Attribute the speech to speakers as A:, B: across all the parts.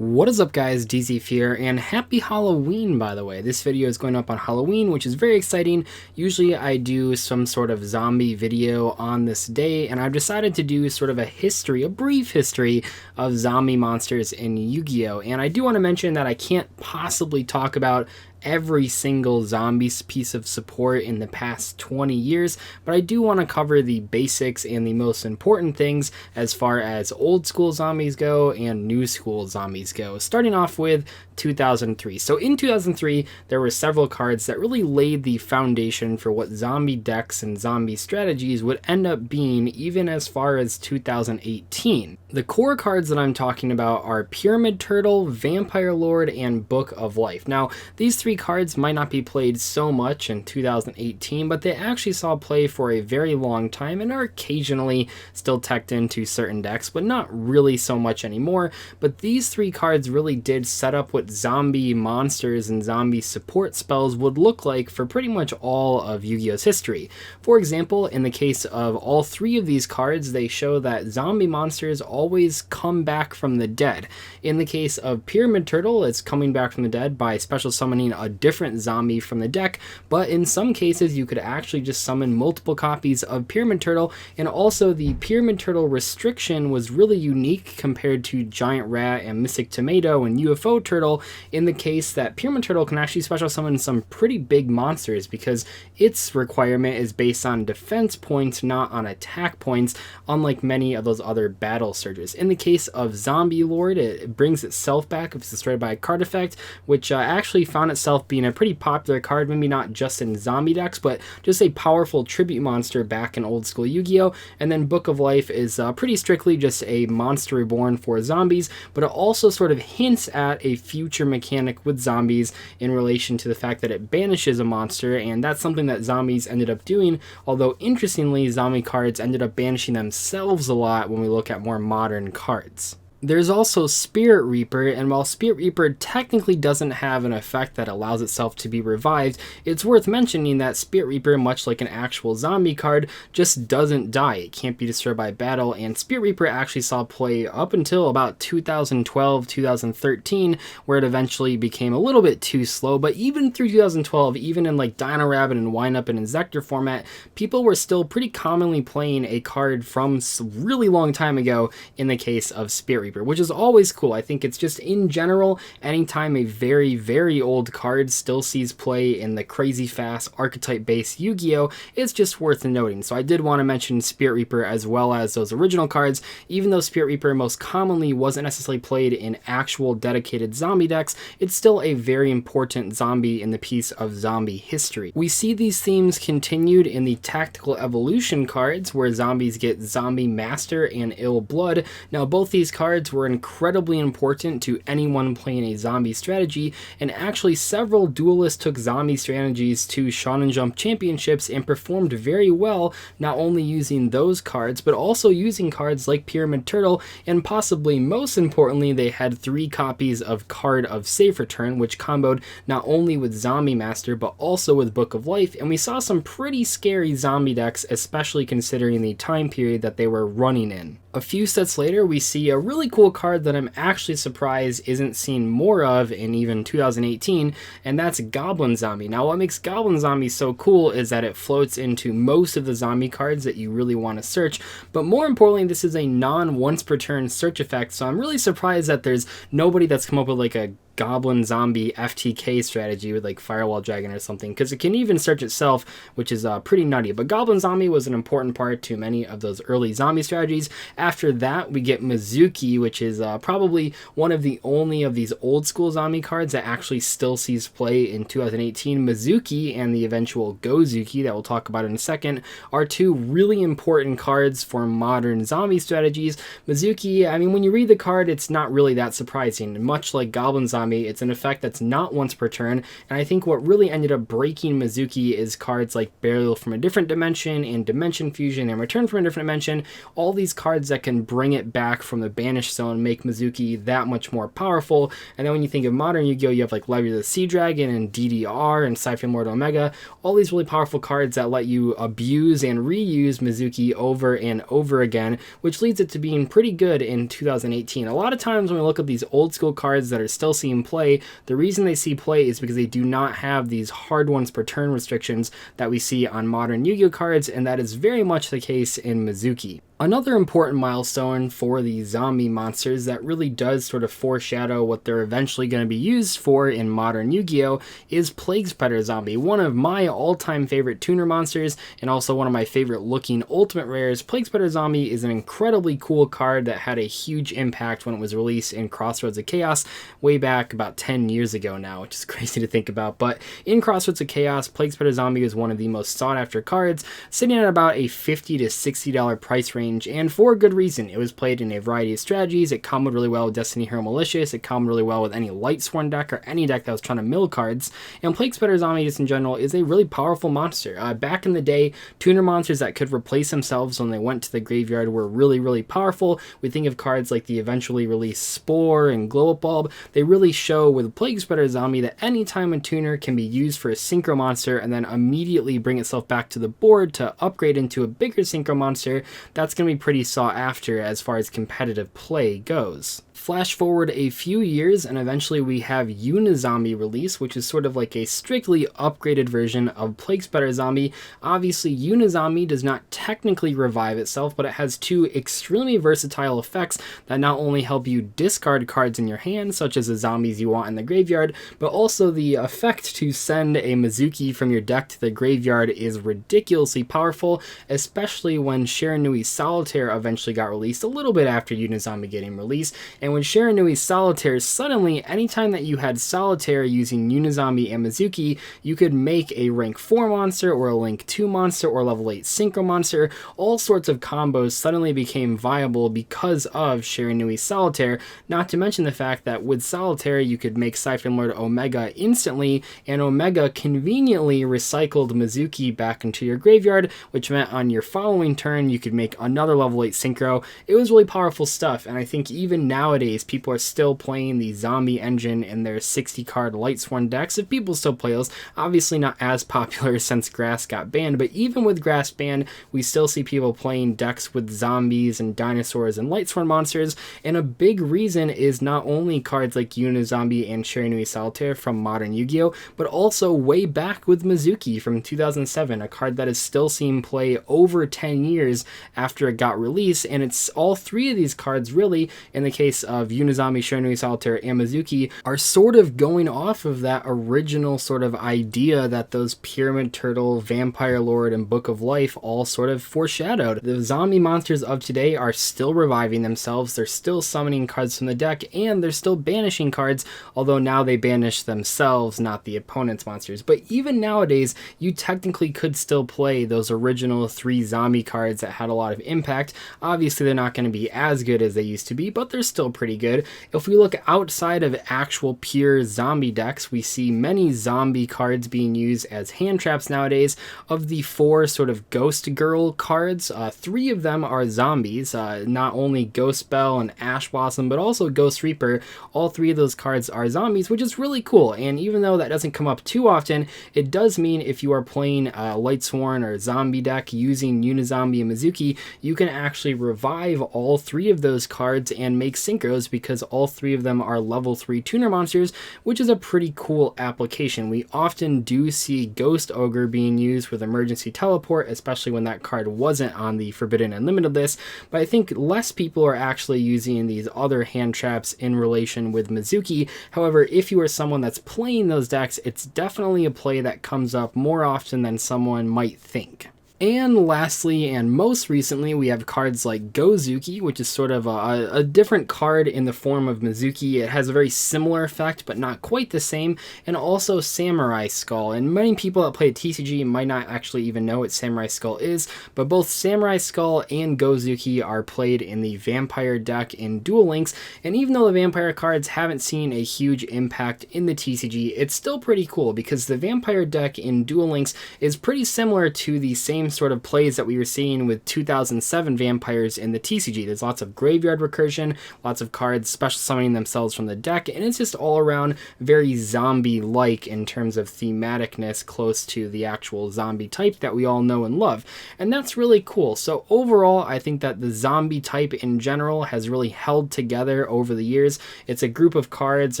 A: What is up, guys? Dzeeff here, and happy Halloween, by the way. This video is going up on Halloween, which is very exciting. Usually I do some sort of zombie video on this day, and I've decided to do sort of a brief history of zombie monsters in Yu-Gi-Oh! And I do want to mention that I can't possibly talk about every single zombie piece of support in the past 20 years, but I do want to cover the basics and the most important things as far as old school zombies go and new school zombies go, starting off with 2003. So in 2003, there were several cards that really laid the foundation for what zombie decks and zombie strategies would end up being even as far as 2018. The core cards that I'm talking about are Pyramid Turtle, Vampire Lord, and Book of Life. Now, these three cards might not be played so much in 2018, but they actually saw play for a very long time and are occasionally still teched into certain decks, but not really so much anymore. But these three cards really did set up what zombie monsters and zombie support spells would look like for pretty much all of Yu-Gi-Oh's history. For example, in the case of all three of these cards, they show that zombie monsters always come back from the dead. In the case of Pyramid Turtle, it's coming back from the dead by special summoning a different zombie from the deck, but in some cases you could actually just summon multiple copies of Pyramid Turtle, and also the Pyramid Turtle restriction was really unique compared to Giant Rat and Mystic Tomato and UFO Turtle, in the case that Pyramid Turtle can actually special summon some pretty big monsters because its requirement is based on defense points, not on attack points, unlike many of those other battle surges. In the case of Zombie Lord, it brings itself back if it's destroyed by a card effect, which actually found itself being a pretty popular card, maybe not just in zombie decks, but just a powerful tribute monster back in old school Yu-Gi-Oh! And then Book of Life is pretty strictly just a monster reborn for zombies, but it also sort of hints at a future mechanic with zombies in relation to the fact that it banishes a monster, and that's something that zombies ended up doing, although interestingly, zombie cards ended up banishing themselves a lot when we look at more modern cards. There's also Spirit Reaper, and while Spirit Reaper technically doesn't have an effect that allows itself to be revived, it's worth mentioning that Spirit Reaper, much like an actual zombie card, just doesn't die. It can't be destroyed by battle, and Spirit Reaper actually saw play up until about 2012, 2013, where it eventually became a little bit too slow, but even through 2012, even in like Dino Rabbit and Windup and Inzektor format, people were still pretty commonly playing a card from a really long time ago in the case of Spirit Reaper, which is always cool. I think it's just in general, anytime a very, very old card still sees play in the crazy fast archetype-based Yu-Gi-Oh!, it's just worth noting. So I did want to mention Spirit Reaper as well as those original cards. Even though Spirit Reaper most commonly wasn't necessarily played in actual dedicated zombie decks, it's still a very important zombie in the piece of zombie history. We see these themes continued in the Tactical Evolution cards, where zombies get Zombie Master and Ill Blood. Now, both these cards were incredibly important to anyone playing a zombie strategy, and actually several duelists took zombie strategies to Shonen Jump championships and performed very well, not only using those cards but also using cards like Pyramid Turtle, and possibly most importantly, they had 3 copies of Card of Safe Return, which comboed not only with Zombie Master but also with Book of Life, and we saw some pretty scary zombie decks, especially considering the time period that they were running in. A few sets later, we see a really cool card that I'm actually surprised isn't seen more of in even 2018, and that's Goblin Zombie. Now, what makes Goblin Zombie so cool is that it floats into most of the zombie cards that you really want to search, but more importantly, this is a non-once per turn search effect, so I'm really surprised that there's nobody that's come up with like a Goblin Zombie FTK strategy with like Firewall Dragon or something, because it can even search itself, which is pretty nutty. But Goblin Zombie was an important part to many of those early zombie strategies. After that, we get Mezuki, which is probably one of the only of these old school zombie cards that actually still sees play in 2018. Mezuki and the eventual Gozuki that we'll talk about in a second are 2 really important cards for modern zombie strategies. Mezuki, I mean, when you read the card, it's not really that surprising. Much like Goblin Zombie, Zombie, it's an effect that's not once per turn, and I think what really ended up breaking Mezuki is cards like Burial from a Different Dimension and Dimension Fusion and Return from a Different Dimension. All these cards that can bring it back from the Banished Zone make Mezuki that much more powerful. And then when you think of modern Yu-Gi-Oh, you have like Levy the Sea Dragon and DDR and Siphon Lord Omega, all these really powerful cards that let you abuse and reuse Mezuki over and over again, which leads it to being pretty good in 2018. A lot of times when we look at these old school cards that are still seeing play, the reason they see play is because they do not have these hard ones per turn restrictions that we see on modern Yu-Gi-Oh cards, and that is very much the case in Mezuki. Another important milestone for the zombie monsters that really does sort of foreshadow what they're eventually going to be used for in modern Yu-Gi-Oh! Is Plaguespreader Zombie, one of my all-time favorite tuner monsters and also one of my favorite looking ultimate rares. Plaguespreader Zombie is an incredibly cool card that had a huge impact when it was released in Crossroads of Chaos way back about 10 years ago now, which is crazy to think about. But in Crossroads of Chaos, Plaguespreader Zombie is one of the most sought after cards, sitting at about a $50 to $60 price range. And for good reason. It was played in a variety of strategies. It comboed really well with Destiny Hero Malicious. It comboed really well with any Lightsworn deck or any deck that was trying to mill cards. And Plaguespreader Zombie, just in general, is a really powerful monster. Back in the day, tuner monsters that could replace themselves when they went to the graveyard were really, really powerful. We think of cards like the eventually released Spore and Glow Up Bulb. They really show with Plaguespreader Zombie that anytime a tuner can be used for a synchro monster and then immediately bring itself back to the board to upgrade into a bigger synchro monster, that's going to be pretty sought after as far as competitive play goes. Flash forward a few years and eventually we have Unizombie release, which is sort of like a strictly upgraded version of Plaguespreader Zombie. Obviously Unizombie does not technically revive itself, but it has two extremely versatile effects that not only help you discard cards in your hand, such as the zombies you want in the graveyard, but also the effect to send a Mezuki from your deck to the graveyard is ridiculously powerful, especially when Shiranui Solitaire eventually got released a little bit after Unizombie getting released. And when Shiranui Solitaire, suddenly, anytime that you had Solitaire using Unizombie and Mezuki, you could make a rank 4 monster or a rank 2 monster or level 8 synchro monster. All sorts of combos suddenly became viable because of Shiranui Solitaire, not to mention the fact that with Solitaire you could make Siphon Lord Omega instantly, and Omega conveniently recycled Mezuki back into your graveyard, which meant on your following turn you could make another level 8 synchro. It was really powerful stuff, and I think even nowadays people are still playing the zombie engine in their 60 card Lightsworn decks. If people still play those, obviously not as popular since Grass got banned, but even with Grass banned, we still see people playing decks with zombies and dinosaurs and Lightsworn monsters, and a big reason is not only cards like Unizombie and Shiranui Solitaire from modern Yu-Gi-Oh, but also way back with Mezuki from 2007, a card that is still seeing play over 10 years after it got released, and it's all three of these cards really, in the case of Unizombie, Shiranui Solitaire, and Mezuki, are sort of going off of that original sort of idea that those Pyramid Turtle, Vampire Lord, and Book of Life all sort of foreshadowed. The zombie monsters of today are still reviving themselves, they're still summoning cards from the deck, and they're still banishing cards, although now they banish themselves, not the opponent's monsters. But even nowadays, you technically could still play those original 3 zombie cards that had a lot of impact. Obviously, they're not going to be as good as they used to be, but they're still pretty good. If we look outside of actual pure zombie decks, we see many zombie cards being used as hand traps nowadays. Of the 4 sort of Ghost Girl cards, 3 of them are zombies, not only Ghost Belle and Ash Blossom, but also Ghost Reaper. All 3 of those cards are zombies, which is really cool, and even though that doesn't come up too often, it does mean if you are playing a Lightsworn or zombie deck using Unizombie and Mezuki, you can actually revive all 3 of those cards and make synchros because all 3 of them are level 3 tuner monsters, which is a pretty cool application. We often do see Ghost Ogre being used with Emergency Teleport, especially when that card wasn't on the Forbidden Unlimited list, but I think less people are actually using these other hand traps in relation with Mezuki. However, if you are someone that's playing those decks, it's definitely a play that comes up more often than someone might think. And lastly, and most recently, we have cards like Gozuki, which is sort of a different card in the form of Mezuki. It has a very similar effect, but not quite the same, and also Samurai Skull. And many people that play TCG might not actually even know what Samurai Skull is, but both Samurai Skull and Gozuki are played in the Vampire deck in Duel Links, and even though the Vampire cards haven't seen a huge impact in the TCG, it's still pretty cool because the Vampire deck in Duel Links is pretty similar to the same sort of plays that we were seeing with 2007 vampires in the TCG. There's lots of graveyard recursion, lots of cards special summoning themselves from the deck, and it's just all around very zombie-like in terms of thematicness, close to the actual zombie type that we all know and love. And that's really cool. So overall, I think that the zombie type in general has really held together over the years. It's a group of cards,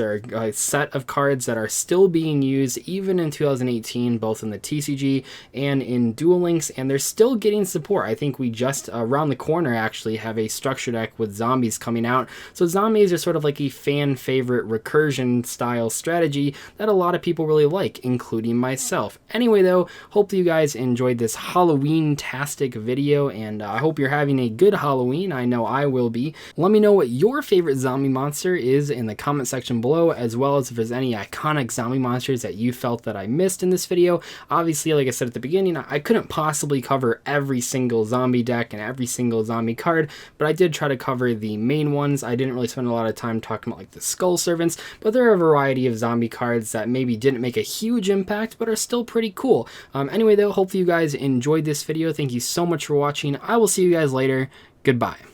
A: or a set of cards, that are still being used even in 2018, both in the TCG and in Duel Links, and they're still getting support. I think we just around the corner actually have a structure deck with zombies coming out. So zombies are sort of like a fan favorite recursion style strategy that a lot of people really like, including myself. Anyway though, hope you guys enjoyed this Halloween-tastic video, and I hope you're having a good Halloween. I know I will be. Let me know what your favorite zombie monster is in the comment section below, as well as if there's any iconic zombie monsters that you felt that I missed in this video. Obviously, like I said at the beginning, I couldn't possibly cover every single zombie deck and every single zombie card, but I did try to cover the main ones. I didn't really spend a lot of time talking about like the Skull Servants, but there are a variety of zombie cards that maybe didn't make a huge impact, but are still pretty cool. Anyway though, hopefully you guys enjoyed this video. Thank you so much for watching. I will see you guys later. Goodbye.